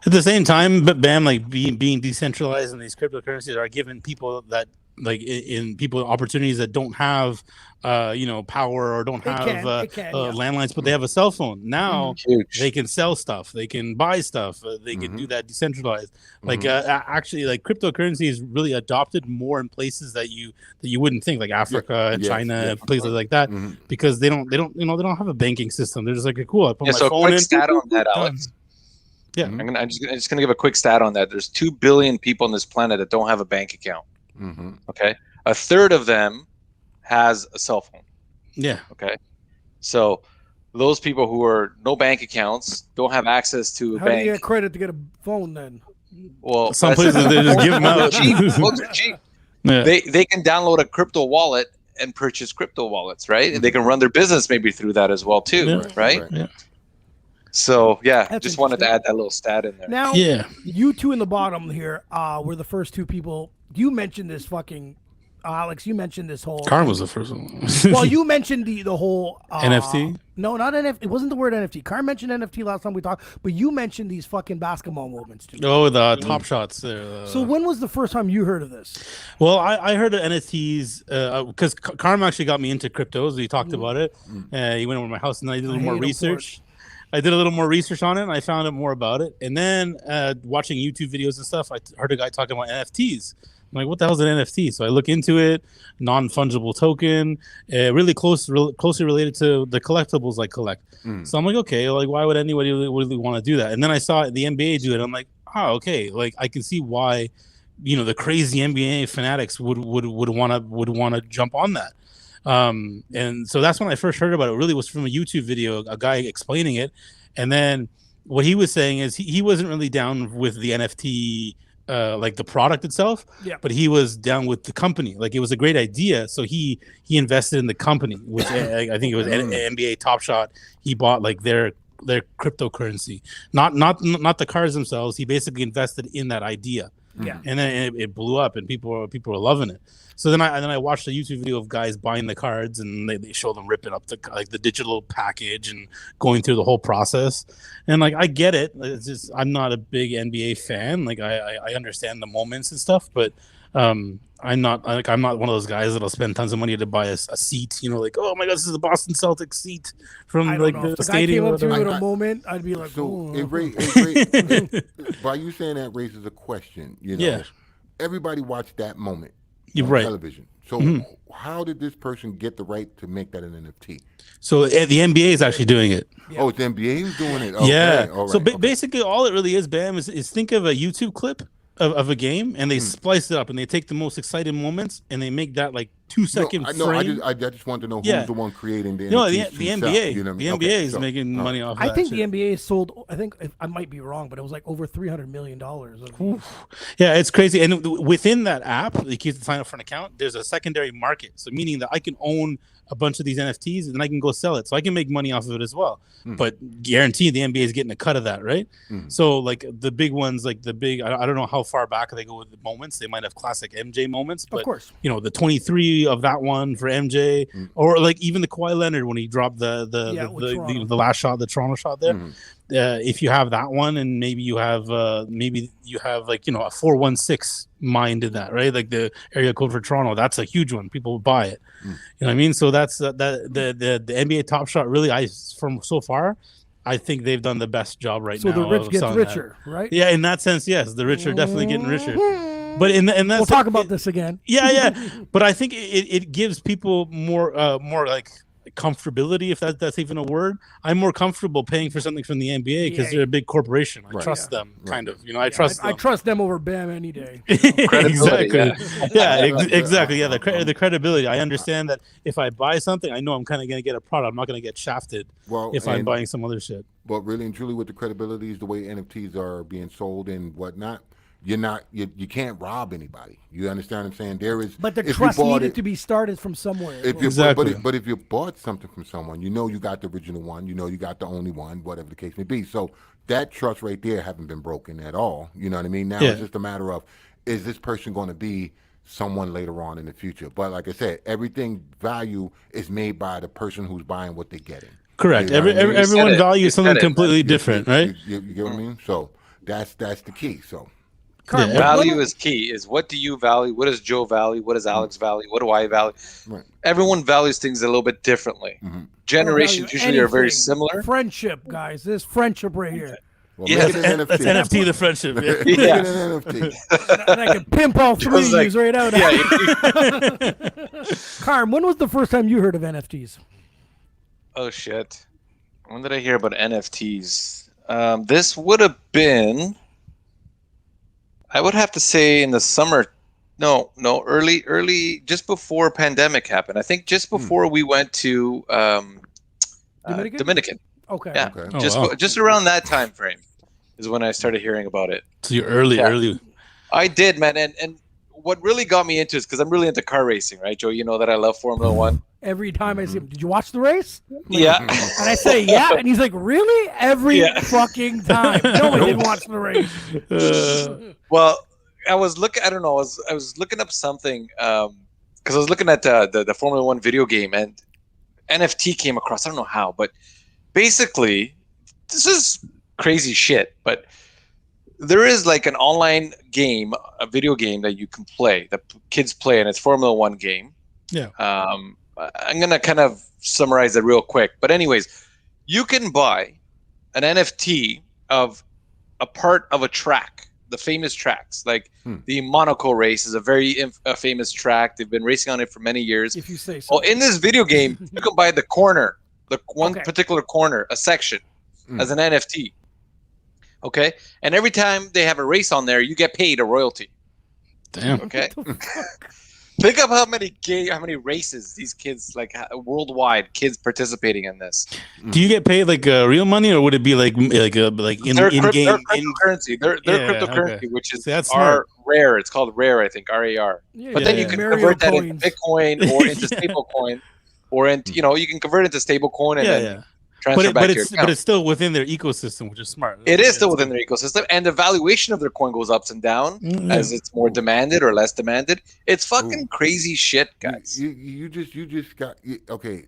At the same time, but BAM, like being decentralized and these cryptocurrencies are giving people that like in people opportunities that don't have power or don't have yeah. landlines, but they have a cell phone. Now Huge. they can sell stuff, they can buy stuff, they can do that decentralized. Like actually, like cryptocurrency is really adopted more in places that you wouldn't think, like Africa and Yes, China, yes. places like that, Mhm. because they don't have a banking system. They're just like, cool, I put my So a phone quick in. stat on that, done. Alex. Yeah. I'm just gonna give a quick stat on that. There's 2 billion people on this planet that don't have a bank account. Mm-hmm. Okay, a third of them has a cell phone. Yeah. Okay, so those people who are no bank accounts, don't have access to a How do bank. you get credit to get a phone then? Well, Some places they just give them out. cheap. Books are cheap. Yeah. They can download a crypto wallet and purchase crypto wallets, right? And they can run their business maybe through that as well too, Yeah. right? Yeah. So yeah, That's just wanted to interesting. add that little stat in there. Now, Yeah. you two in the bottom here were the first two people. You mentioned this fucking Alex. You mentioned this whole. Karn was the first one. Well, you mentioned the whole NFT? No, not NFT. It wasn't the word NFT. Carr mentioned NFT last time we talked, but you mentioned these fucking basketball moments too. Oh, the Top Shots. So when was the first time you heard of this? Well, I heard of NFTs because Karm actually got me into cryptos. He talked about it. He went over to my house and I did a little more hate him for research. I did a little more research on it and I found out more about it. And then watching YouTube videos and stuff, I heard a guy talking about NFTs. I'm like, what the hell is an NFT? So I look into it, non-fungible token, really closely related to the collectibles I collect. So I'm like, okay, like why would anybody really want to do that? And then I saw the NBA do it. I'm like, oh, okay, like I can see why, the crazy NBA fanatics would want to jump on that. And so that's when I first heard about it. Really was from a YouTube video, a guy explaining it. And then what he was saying is he wasn't really down with the NFT, like the product itself, but he was down with the company. Like it was a great idea, so he invested in the company, which I think it was NBA Top Shot. He bought like their cryptocurrency, not the cards themselves. He basically invested in that idea. Yeah. And then it blew up, and people were loving it. So then I watched a YouTube video of guys buying the cards, and they show them ripping up the digital package and going through the whole process. And like I get it. It's just I'm not a big NBA fan. Like I understand the moments and stuff, but I'm not one of those guys that'll spend tons of money to buy a seat. Like, oh my god, this is the Boston Celtics seat from I don't like know. If the the guy stadium. came up to me or with whatever. a moment, I'd be like, So oh. by you saying that raises a question. Yeah. Everybody watched that moment You're on right. television. So how did this person get the right to make that an NFT? So the NBA is actually doing it. Yeah. Oh, it's the NBA who's doing it. Okay. Yeah. All right. So okay. basically, all it really is, Bam, is think of a YouTube clip of a game, and they splice it up, and they take the most exciting moments, and they make that like 2-second frame. I just want to know who's Yeah. the one creating the No, NFTs the to NBA. sell, you know what I mean? The Okay, NBA is so, making money off of I that think shit. the NBA sold. I might be wrong, but it was like over $300 million. Yeah, it's crazy. And within that app, you can sign up for an account. There's a secondary market. So meaning that I can own a bunch of these NFTs and then I can go sell it. So I can make money off of it as well. But guaranteed the NBA is getting a cut of that, right? So like the big ones, like the big, I don't know how far back they go with the moments. They might have classic MJ moments, but Of course. the 23 of that one for MJ, or like even the Kawhi Leonard when he dropped the last shot, the Toronto shot there. If you have that one, and maybe you have like a 416 mine did that, right? Like the area code for Toronto, that's a huge one. People will buy it. You know what I mean? So that's the NBA Top Shot. Really, from so far, I think they've done the best job right now. So the rich of gets selling richer, right? Yeah, in that sense, yes, the rich are definitely getting richer. But in that We'll talk about this again. Yeah. But I think it gives people more like comfortability, if that's even a word. I'm more comfortable paying for something from the NBA because they're a big corporation. I trust them, kind of. I trust them. I trust them over Bam any day. Exactly. Exactly. Yeah, the credibility. I understand that if I buy something, I know I'm kind of going to get a product. I'm not going to get shafted if I'm buying some other shit. But really and truly, with the credibility is the way NFTs are being sold and whatnot. You can't rob anybody. You understand what I'm saying? There is, But the if trust you bought needed to be started from somewhere. But if you bought something from someone, you got the original one, you got the only one, whatever the case may be. So that trust right there haven't been broken at all. You know what I mean? Now it's just a matter of, is this person going to be someone later on in the future? But like I said, everything value is made by the person who's buying what they're getting. Correct. You know what I mean? Everyone values something completely different, right? You get what I mean? So that's the key. So. Value is key. Is what do you value? What does Joe value? What does Alex value? What do I value? Right. Everyone values things a little bit differently. Generations usually are very similar. Friendship, guys. This friendship right here. Well, Yeah, that's NFT, the friendship. Make it an NFT. And I can pimp all three of like, these right out. Yeah. Carm, when was the first time you heard of NFTs? Oh shit! When did I hear about NFTs? This would have been, I would have to say, in the summer. No, early, just before pandemic happened. I think just before we went to Dominican. Okay. Yeah, Okay. Oh, just around that time frame is when I started hearing about it. So you're early. I did, man, and what really got me into it is because I'm really into car racing, right, Joe? You know that I love Formula One. Every time I see him, did you watch the race? Yeah. And I say, yeah. And he's like, really? Every fucking time. No one didn't watch the race. Well, I was looking. I don't know. I was looking up something because I was looking at the Formula One video game, and NFT came across. I don't know how, but basically, this is crazy shit. But there is like an online game, a video game that you can play, that kids play, and it's Formula One game. Yeah. I'm gonna kind of summarize it real quick. But anyways, you can buy an NFT of a part of a track, the famous tracks. Like the Monaco race is a very famous track. They've been racing on it for many years. If you say so. Well, in this video game, you can buy the corner, the one particular corner, a section, as an NFT. Okay, and every time they have a race on there, you get paid a royalty. Damn. Okay. Think of how many races these kids, like worldwide, kids participating in this. Do you get paid like real money, or would it be like in They're game? cryptocurrency. They're cryptocurrency, which is rare. It's called rare, I think, RAR. Yeah, but then you can convert that into Bitcoin or into stablecoin, or into you can convert it into stablecoin and then transfer back to your account. But it's still within their ecosystem, which is smart. It is still within their ecosystem, and the valuation of their coin goes ups and down as it's more demanded or less demanded. It's fucking crazy shit, guys. You just got okay.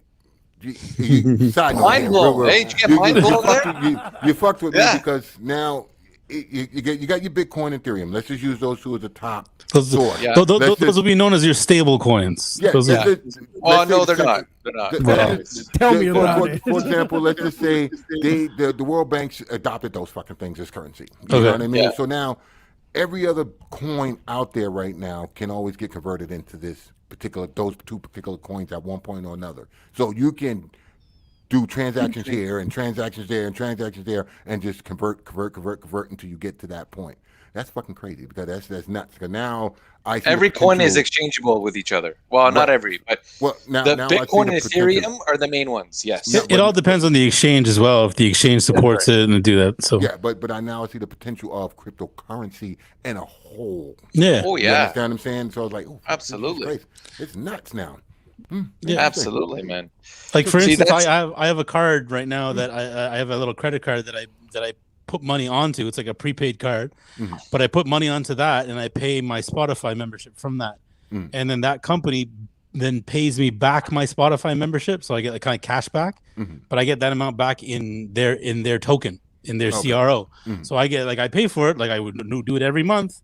Mind blown. Hey, did you get mind blown there? You fucked with me because now you got your Bitcoin and Ethereum. Let's just use those two as the top. Those will be known as your stable coins. Yeah. No, they're not. They're not. Tell me about it. For example, let's just say the World Bank adopted those fucking things as currency. You know what I mean? Yeah. So now every other coin out there right now can always get converted into those two particular coins at one point or another. So you can do transactions here and transactions there and transactions there and just convert until you get to that point. That's fucking crazy because that's nuts. Because now every coin is exchangeable with each other. Well, not every, but now Bitcoin and Ethereum are the main ones. Yes, it all depends on the exchange as well. If the exchange supports it and do that, so but I now see the potential of cryptocurrency in a whole. Yeah. Oh yeah. You understand what I'm saying? So I was like, absolutely, it's nuts now. Yeah, absolutely, man. Like for instance, I have a card right now that I have a little credit card that I put money onto. It's like a prepaid card, but I put money onto that and I pay my Spotify membership from that, and then that company then pays me back my Spotify membership, so I get like kind of cash back, but I get that amount back in their token, in their CRO. So I get I pay for it, like I would do it every month,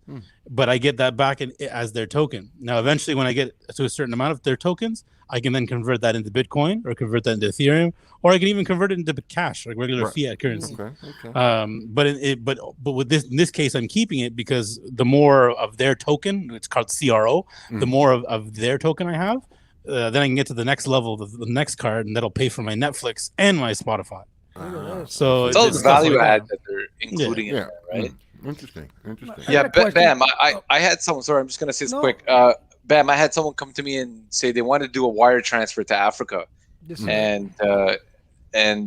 but I get that back as their token. Now eventually when I get to a certain amount of their tokens, I can then convert that into Bitcoin or convert that into Ethereum, or I can even convert it into cash, like regular fiat currency. Okay. But with in this case, I'm keeping it because the more of their token, it's called CRO, the more of their token I have, then I can get to the next level, the next card, and that'll pay for my Netflix and my Spotify. So it's all the value add that they're including in there, right? Interesting. Yeah, Bam, I had someone. Sorry, I'm just gonna say this quick. Bam, I had someone come to me and say they wanted to do a wire transfer to Africa, and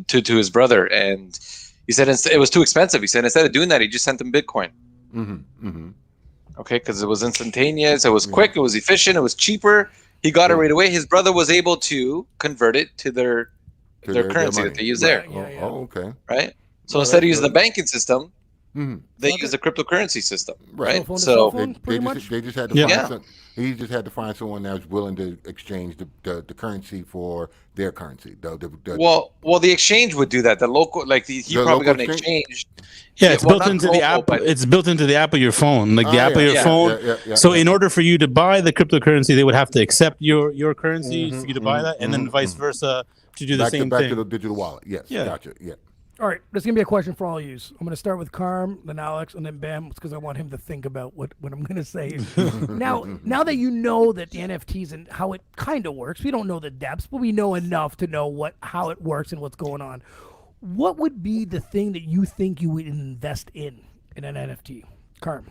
to his brother, and he said it was too expensive. He said instead of doing that, he just sent them Bitcoin. Okay, because it was instantaneous, it was quick, it was efficient, it was cheaper. He got it right away. His brother was able to convert it to their currency that they use there. Oh, okay. Right. So instead of using the banking system, they use the cryptocurrency system, right? So they just had to find he just had to find someone that was willing to exchange the currency for their currency. Well, the exchange would do that. The local, he probably got an exchange. Yeah, it's built into the app. It's built into the app of your phone, the app of your phone. So in order for you to buy the cryptocurrency, they would have to accept your currency for you to buy that, and then vice versa to do the same thing. Back to the digital wallet. Yes. Yeah. Gotcha. Yeah. All right, this is going to be a question for all of you. I'm going to start with Carm, then Alex, and then Bam, because I want him to think about what I'm going to say. Now that you know that the NFTs and how it kind of works, we don't know the depths, but we know enough to know how it works and what's going on. What would be the thing that you think you would invest in an NFT? Carm.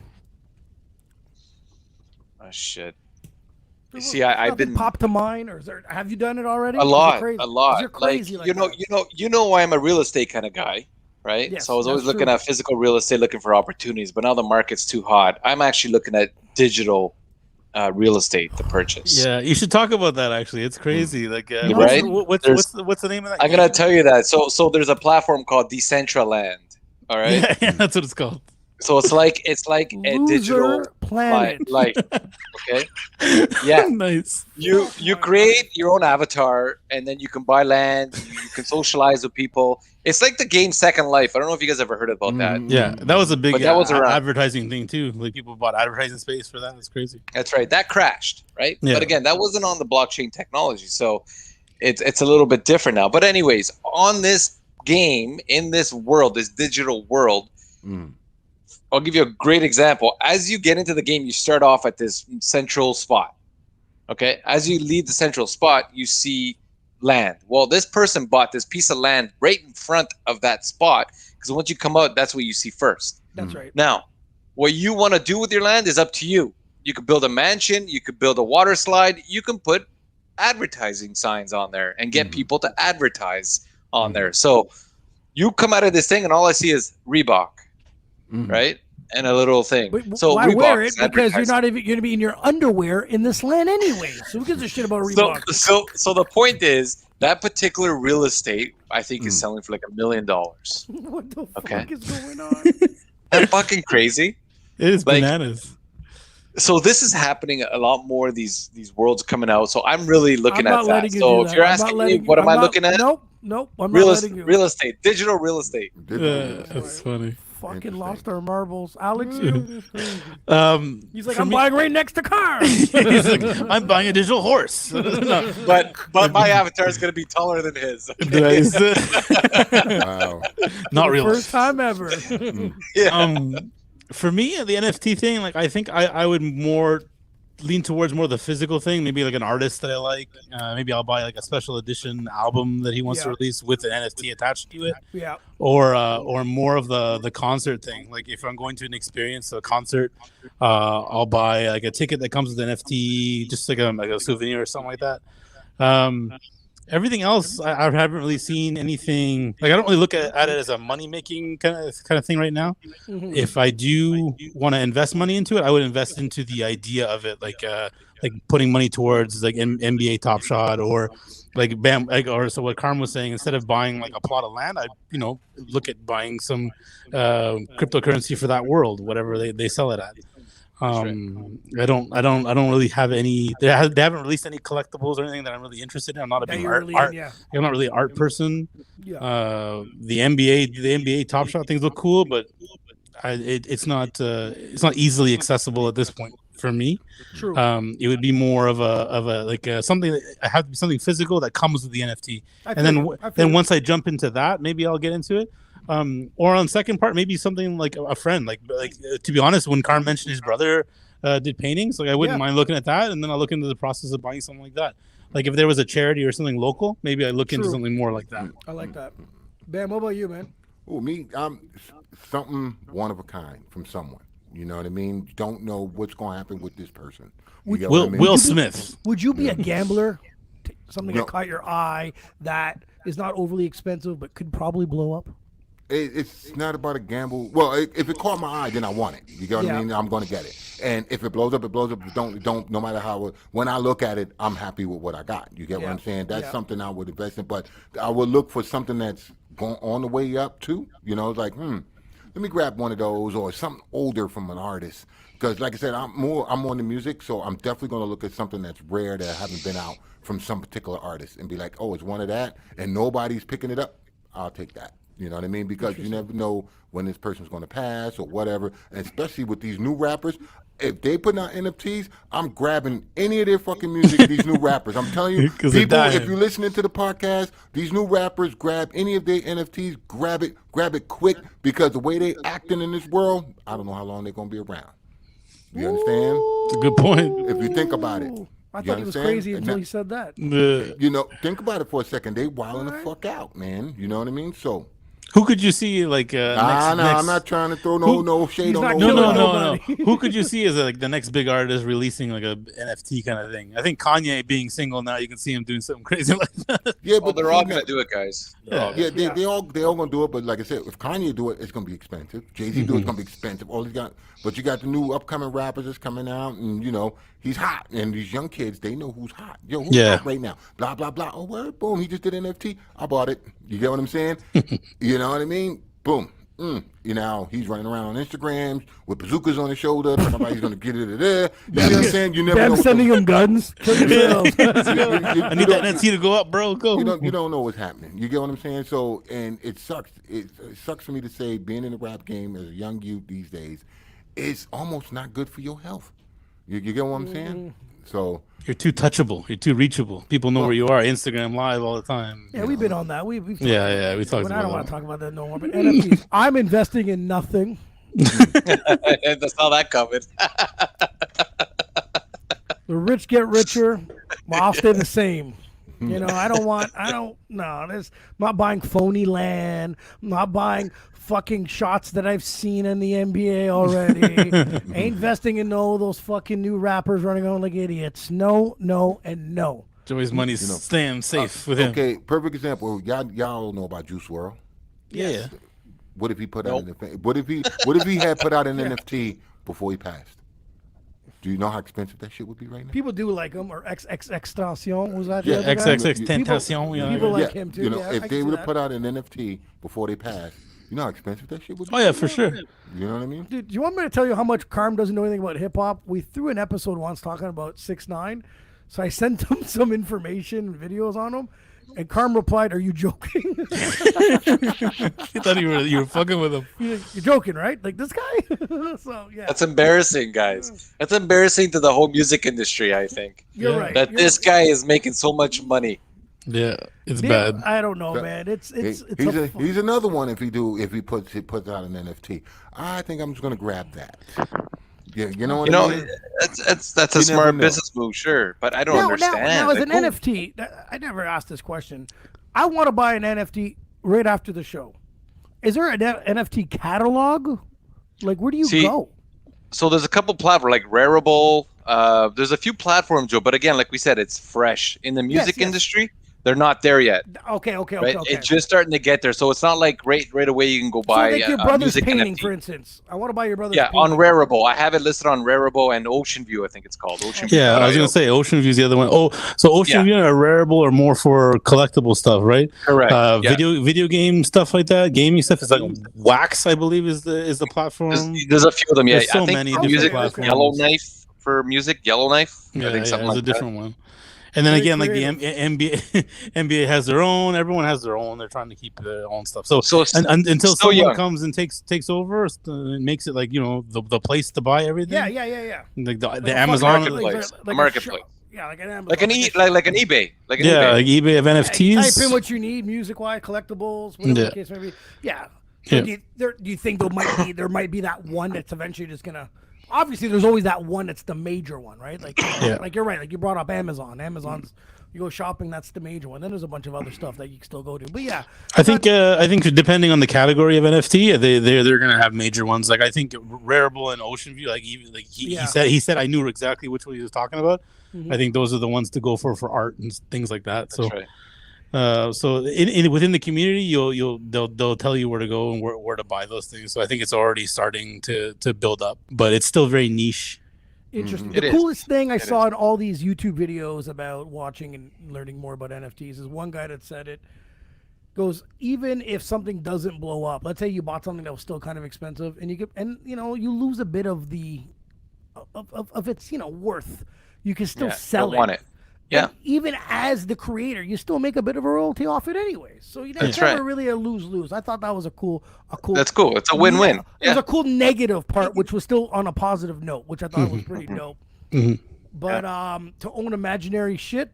Oh, shit. You see, I've been pop to mind, or have you done it already? a lot. You're crazy, like you know, I'm a real estate kind of guy, right? Yes, so I was always that's looking true. at physical real estate, looking for opportunities. But now the market's too hot. I'm actually looking at digital real estate to purchase. Yeah, you should talk about that. Actually, it's crazy. Like, Right? what's the name of that? I'm gonna tell you that. So there's a platform called Decentraland. All right. Yeah, that's what it's called. So it's like a digital Loser planet. like okay. Yeah. Nice. You create your own avatar, and then you can buy land. You can socialize with people. It's like the game Second Life. I don't know if you guys ever heard about that. Yeah, that was a big But that was around. advertising thing too. Like people bought advertising space for that. It's crazy. That's right. That crashed, right? Yeah. But again, that wasn't on the blockchain technology, so it's a little bit different now. But anyways, on this game, in this world, this digital world, I'll give you a great example. As you get into the game, you start off at this central spot. Okay. As you leave the central spot, you see land. Well, this person bought this piece of land right in front of that spot, because once you come out, that's what you see first. That's right. Now, what you want to do with your land is up to you. You could build a mansion, you could build a water slide, you can put advertising signs on there and get people to advertise on there. So you come out of this thing and all I see is Reebok, right? And a little thing. But so why Reebok wear it? is Because you're advertising. not even going to be in your underwear in this land anyway. So who gives a shit about Reebok? So the point is that particular real estate, I think, is selling for like $1 million. What the fuck is going on? That's fucking crazy. It is Like, bananas. So this is happening a lot more. These worlds coming out. So I'm really looking I'm at not that. letting you So do if that. you're I'm asking not me, letting what you- am I'm I not- looking at? Nope. I'm not letting you. Real estate, digital real estate. That's funny. Fucking lost our marbles. Alex, he's like, for I'm me- buying right next to cars. He's like, I'm buying a digital horse. No. But my avatar is going to be taller than his. Nice. Wow. Not real. First time ever. For me, the NFT thing, like I think I would more lean towards more the physical thing. Maybe like an artist that I like. Maybe I'll buy like a special edition album that he wants to release with an NFT attached to it. Yeah. Or more of the concert thing. Like if I'm going to an experience, a concert, I'll buy like a ticket that comes with an NFT, just like a souvenir or something like that. Everything else, I haven't really seen anything. Like I don't really look at it as a money making kind of thing right now. If I do want to invest money into it, I would invest into the idea of it, like putting money towards like NBA Top Shot or like or so what Carm was saying. Instead of buying like a plot of land, I'd look at buying some cryptocurrency for that world, whatever they sell it at. I don't really have any. They haven't released any collectibles or anything that I'm really interested in. I'm not a big art. I'm not really an art person. Yeah. The NBA Top Shot things look cool, but it's not easily accessible at this point for me. True. It would be more of a something that I have to be something physical that comes with the NFT, then once I jump into that, maybe I'll get into it. Or on the second part, maybe something like a friend. Like to be honest, when Carm mentioned his brother did paintings, like I wouldn't mind looking at that, and then I'll look into the process of buying something like that. Like if there was a charity or something local, maybe I look into something more like that. I like that. Bam, what about you, man? Oh, me, I'm something one of a kind from someone. You know what I mean? Don't know what's going to happen with this person. Will Smith. Would you be a gambler? Something that caught your eye that is not overly expensive but could probably blow up? It's not about a gamble. Well, if it caught my eye, then I want it. You get what I mean? I'm going to get it. And if it blows up, it blows up. Don't. No matter how. When I look at it, I'm happy with what I got. You get what I'm saying? That's something I would invest in. But I would look for something that's going on the way up too. It's like, let me grab one of those or something older from an artist. Because, like I said, I'm on the music, so I'm definitely going to look at something that's rare that haven't been out from some particular artist and be like, oh, it's one of that, and nobody's picking it up. I'll take that. You know what I mean? Because you never know when this person's going to pass or whatever. And especially with these new rappers, if they put out NFTs, I'm grabbing any of their fucking music, these new rappers. I'm telling you, people, if you're listening to the podcast, these new rappers, grab any of their NFTs, grab it quick, because the way they acting in this world, I don't know how long they're going to be around. You understand? It's a good point. If you think about it. I thought he was crazy until he said that. Think about it for a second. They wilding the fuck out, man. You know what I mean? So... Who could you see like I'm not trying to throw no shade on no. Who could you see as like the next big artist releasing like a NFT kind of thing? I think Kanye being single now, you can see him doing something crazy like that. Yeah, but they're all gonna do it, guys. They all gonna do it. But like I said, if Kanye do it, it's gonna be expensive. Jay-Z do it, it's gonna be expensive. All but you got the new upcoming rappers that's coming out, and he's hot, and these young kids, they know who's hot. Yo, who's hot right now? Blah blah blah. Oh, word, boom, he just did an NFT. I bought it. You get what I'm saying? You know what I mean? Boom. He's running around on Instagram with bazookas on his shoulder. Somebody's gonna get it there. You know what I'm saying? You never know. Sending him guns. I need that NFT to go up, bro. Go. You don't know what's happening. You get what I'm saying? So, and it sucks. It sucks for me to say, being in the rap game as a young youth these days, it's almost not good for your health. You get what I'm saying? So you're too touchable. You're too reachable. People know where you are. Instagram Live all the time. Yeah, we've been on that. We've talked we talked about I don't want to talk about that no more. But NFTs, I'm investing in nothing. That's how that coming. The rich get richer. Well, I'll stay the same. I'm not buying phony land. I'm not buying fucking shots that I've seen in the NBA already. Ain't investing in those fucking new rappers running around like idiots. No, and no. Joey's money's staying safe with him. Okay, perfect example. Y'all know about Juice WRLD. Yeah. What if he put out what if he had put out an NFT before he passed? Do you know how expensive that shit would be right now? People do like him, or XXXTentacion. Was that? Yeah, XXXTentacion. People like him too. If they would have put out an NFT before they passed, you know how expensive that shit would be? Oh, yeah, for sure. You know what I mean? Dude, do you want me to tell you how much Carm doesn't know anything about hip-hop? We threw an episode once talking about 6ix9ine, so I sent him some information, videos on him, and Carm replied, "Are you joking?" He thought you were fucking with him. You're joking, right? Like this guy? So, yeah. That's embarrassing, guys. That's embarrassing to the whole music industry, I think. You're right. That this guy is making so much money. Yeah, it's bad. I don't know, man. He's another one. If he puts out an NFT, I think I'm just gonna grab that. Yeah, you know what I mean? That's a smart business move, sure, but I don't understand. Now, as an NFT, I never asked this question. I want to buy an NFT right after the show. Is there an NFT catalog? Like, where do you go? So there's a couple platforms like Rarible. There's a few platforms, Joe, but again, like we said, it's fresh in the music industry. They're not there yet. Okay. It's just starting to get there, so it's not like right away you can go buy like your brother's music painting, NFT. for instance. I want to buy your brother's painting. on Rarible. I have it listed on Rarible and Ocean View. I think it's called Ocean View. Yeah, I was gonna say Ocean View is the other one. Oh, so Ocean View and Rarible are more for collectible stuff, right? Correct. Video game stuff like that. Gaming stuff is like Wax, I believe, is the platform. There's a few of them. Yeah, there's so many different platforms. Yellowknife for music. Yellowknife. Yeah, I think something like a different one. And then again, like the NBA has their own. Everyone has their own. They're trying to keep their own stuff. So until someone comes and takes over, and makes it like the place to buy everything. Yeah. Like the Amazon marketplace. Like marketplace. Like an Amazon. Like an eBay. Like eBay of NFTs. Type in what you need, music-wise, collectibles, whatever the case may be. Yeah. So do you think there might be that one that's eventually just gonna? Obviously, there's always that one that's the major one, right? Like you're right. Like you brought up Amazon. Amazon's, you go shopping, that's the major one. Then there's a bunch of other stuff that you can still go to. But yeah, I think depending on the category of NFT, they're gonna have major ones. Like I think Rarible and Ocean View, he said I knew exactly which one he was talking about. Mm-hmm. I think those are the ones to go for art and things like that. That's right. So within the community, they'll tell you where to go and where to buy those things. So I think it's already starting to build up, but it's still very niche. Interesting. The coolest thing I saw in all these YouTube videos about watching and learning more about NFTs is one guy that said it goes, even if something doesn't blow up, let's say you bought something that was still kind of expensive, and you lose a bit of the of its worth, you can still sell it. Want it. Yeah. And even as the creator, you still make a bit of a royalty off it anyway. So it's never really a lose-lose. I thought that was a cool. That's cool. It's a win-win. Yeah. There's a cool negative part, which was still on a positive note, which I thought was pretty dope. Mm-hmm. But to own imaginary shit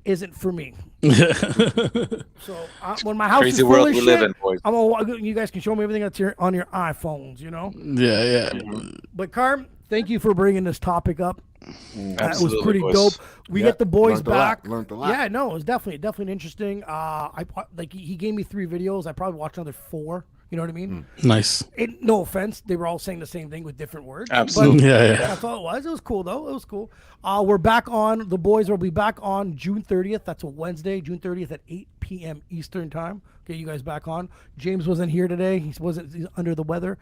isn't for me. So when my house crazy is full world of we shit, live in, boys. you guys can show me everything that's on your iPhones, Yeah. But Carm, thank you for bringing this topic up. That was Absolutely, pretty boys. dope. We get the boys Learned a lot, back. learned a lot. Yeah, no, it was definitely interesting. He gave me 3 videos. I probably watched another 4. You know what I mean? Nice. No offense, they were all saying the same thing with different words. Absolutely. But Yeah. that's all it was. It was cool though. It was cool. We're back on. The boys will be back on June 30th. That's a Wednesday, June 30th at 8 p.m. Eastern time. Get you guys back on. James wasn't here today. He's under the weather.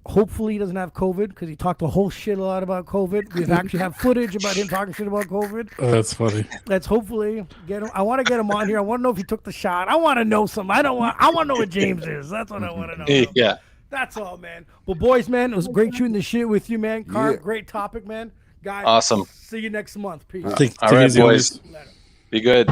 Hopefully he doesn't have COVID because he talked a whole shit a lot about COVID. We actually have footage about him talking shit about COVID. Oh, that's funny. Let's hopefully get him. I want to get him on here. I want to know if he took the shot. I want to know something. I want to know what James is. That's what I want to know. Yeah. That's all, man. Well, boys, man, it was great shooting the shit with you, man. Carp, Yeah. great topic, man. Guys, Awesome. See you next month. Peace. All right, boys. Be good.